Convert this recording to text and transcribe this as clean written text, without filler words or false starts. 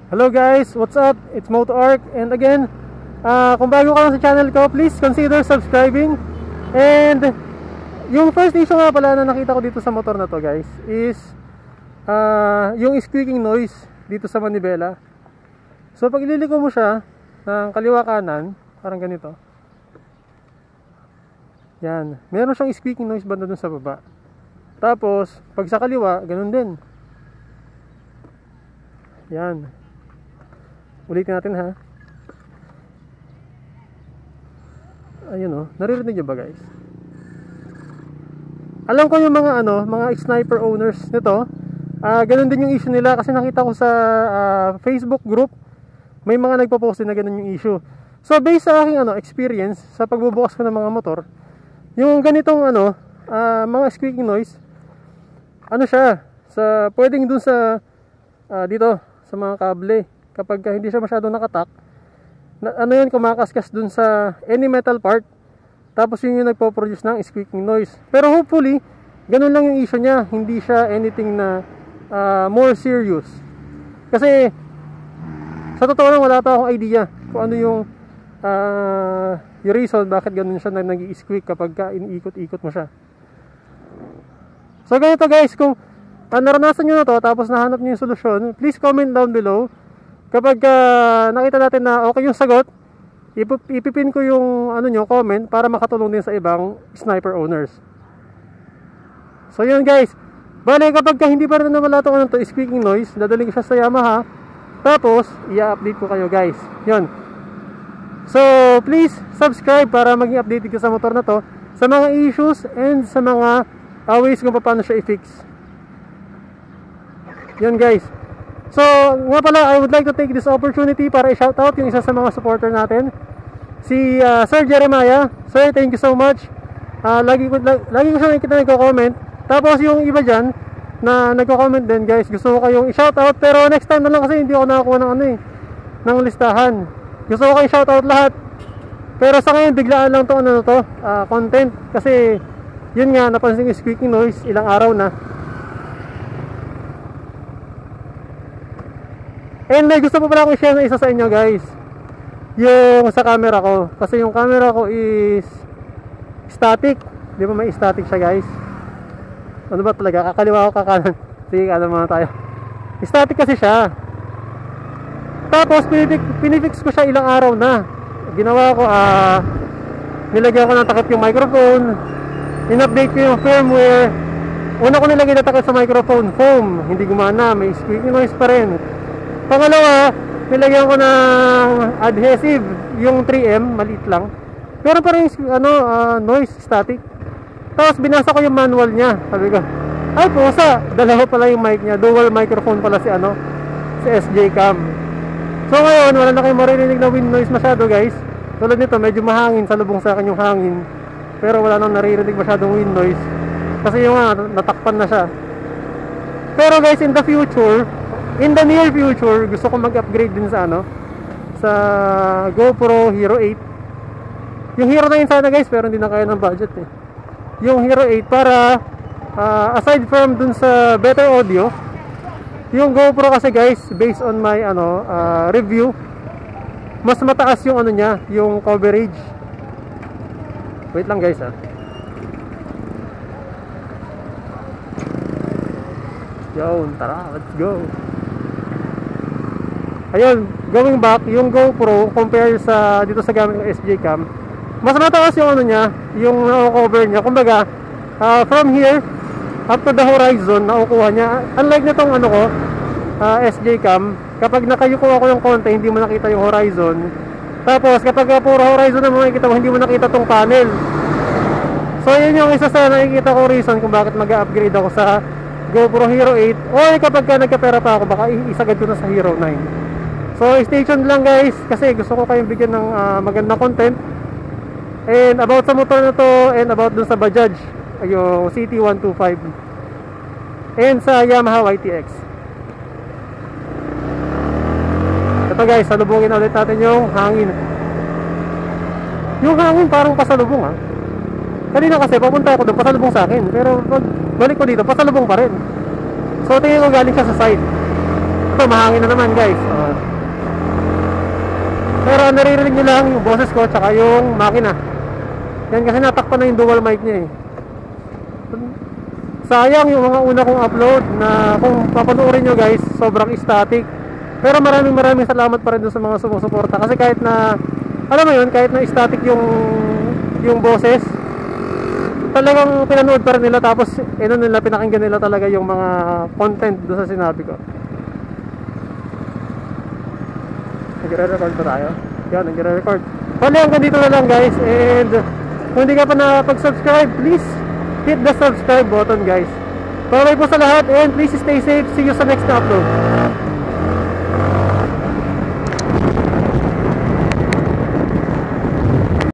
Hello guys, what's up? It's MotoArk, and again, kung bago ka lang sa channel ko, please consider subscribing. And yung first issue nga pala na nakita ko dito sa motor na to guys is yung squeaking noise dito sa manibela. So pag ililiko mo siya ng kaliwa kanan, parang ganito, yan, meron siyang squeaking noise banda dun sa baba. Tapos pag sa kaliwa, ganun din. Yan. Ulitin natin ha. Ayun oh, naririnig niyo ba guys? Alam ko yung mga mga sniper owners nito, ganun din yung issue nila kasi nakita ko sa Facebook group, may mga nagpo-post din na ganun yung issue. So based sa aking experience sa pagbubukas ko ng mga motor, yung ganitong mga squeaking noise, siya sa pwedeng dun sa dito sa mga kable. Kapag hindi siya masyado nakatak, yun, kumakaskas dun sa any metal part, tapos yun yung nagpo-produce ng squeaking noise. Pero hopefully, ganun lang yung issue niya, hindi siya anything na more serious. Kasi sa totoo lang, wala pa akong idea kung ano yung reason bakit ganun siya na nag-i-squeak kapag iniikot-ikot mo siya. So ganito guys, kung naranasan nyo na to tapos nahanap nyo yung solusyon, please comment down below. Kapag nakita natin na okay yung sagot, ipipin ko yung comment para makatulong din sa ibang sniper owners. So yun guys, bale kapag hindi pa rin naman lahat ng squeaking noise, dadaling siya sa Yamaha, tapos i-update ko kayo guys. Yun. So please subscribe para maging updated ka sa motor na to, sa mga issues and sa mga ways kung paano siya i-fix. Yun guys. So nga pala, I would like to take this opportunity para i-shoutout yung isa sa mga supporter natin, si Sir Jeremiah. Sir, thank you so much. Lagi ko siya nakikita nagko-comment. Tapos yung iba dyan na nagko-comment din guys, gusto ko kayong i-shoutout, pero next time na lang kasi hindi ako nakakuha ng ng listahan. Gusto ko kayong shoutout lahat, pero sa ngayon biglaan lang to content, kasi yun nga, napansin yung squeaking noise ilang araw na. And may gusto pa pala akong i-share na isa sa inyo guys, yung sa camera ko, kasi yung camera ko is static. Di ba may static siya guys? Ano ba talaga? Kakaliwa ko kakanan. Sige, kanan muna tayo. Static kasi siya. Tapos pinifix ko siya ilang araw na. Ginawa ko, nilagyan ko ng takip yung microphone, in-update ko yung firmware. Una ko nilagyan na takip sa microphone, foam, hindi gumana, may squeaky noise pa rin. Pangalawa, nilagyan ko ng adhesive, yung 3M, maliit lang, pero parang noise static. Tapos binasa ko yung manual niya. Sabi ko, ay pusa, dalawa pala yung mic niya, dual microphone pala si SJ Cam. So ngayon, wala na kayong maririnig na wind noise masyado guys. Tulad nito, medyo mahangin, salubong sa akin yung hangin, pero wala nang naririnig masyadong wind noise kasi yung natakpan na siya. Pero guys, in the near future, gusto ko mag-upgrade din sa sa GoPro Hero 8. Yung Hero 9 sana guys, pero hindi na kaya ng budget eh. Yung Hero 8 para aside from dun sa better audio, yung GoPro kasi guys, based on my review, mas mataas yung niya, yung coverage. Wait lang guys Yun, tara, let's go. Ayun, going back, yung GoPro compare sa dito sa gamit ng SJ Cam, mas mataas yung niya, yung cover niya. Kumbaga, from here up to the horizon nakukuha niya. Unlike nitong SJ Cam, kapag nakayuko ako ng konti, hindi mo nakita yung horizon. Tapos kapag puro horizon na makikita mo, hindi mo nakita tong panel. So yun yung isa sa nakikita ko reason kung bakit mag-upgrade ako sa GoPro Hero 8, or kapag nagkapera pa ako, baka isagad ko na sa Hero 9. So stay tuned lang guys, kasi gusto ko kayong bigyan ng magandang content and about sa motor na to, and about dun sa Bajaj, yung CT125 and sa Yamaha YTX. Ito guys, salubungin ulit natin yung hangin. Yung hangin parang pasalubong Kanina kasi papunta ako doon, pasalubong sa akin, pero pag balik ko dito, pasalubong pa rin. So tingin ko galing siya sa side. Ito, mahangin na naman guys. Pero naririnig nyo lang yung boses ko tsaka yung makina. Yan kasi natakpan na yung dual mic niya eh. Sayang yung mga una kong upload na kung papanoorin nyo guys, sobrang static. Pero maraming salamat pa rin dun sa mga sumusuporta. Kasi kahit na, alam mo yun, kahit na static yung boses, talagang pinanood pa rin nila. Tapos pinakinggan nila talaga yung mga content doon sa sinabi ko. Nagre-record pa tayo. Yan, nagre-record. Bali, hanggang dito na lang guys. And kung hindi ka pa nakapag-subscribe, please hit the subscribe button guys. Bye bye po sa lahat and please stay safe. See you sa next upload.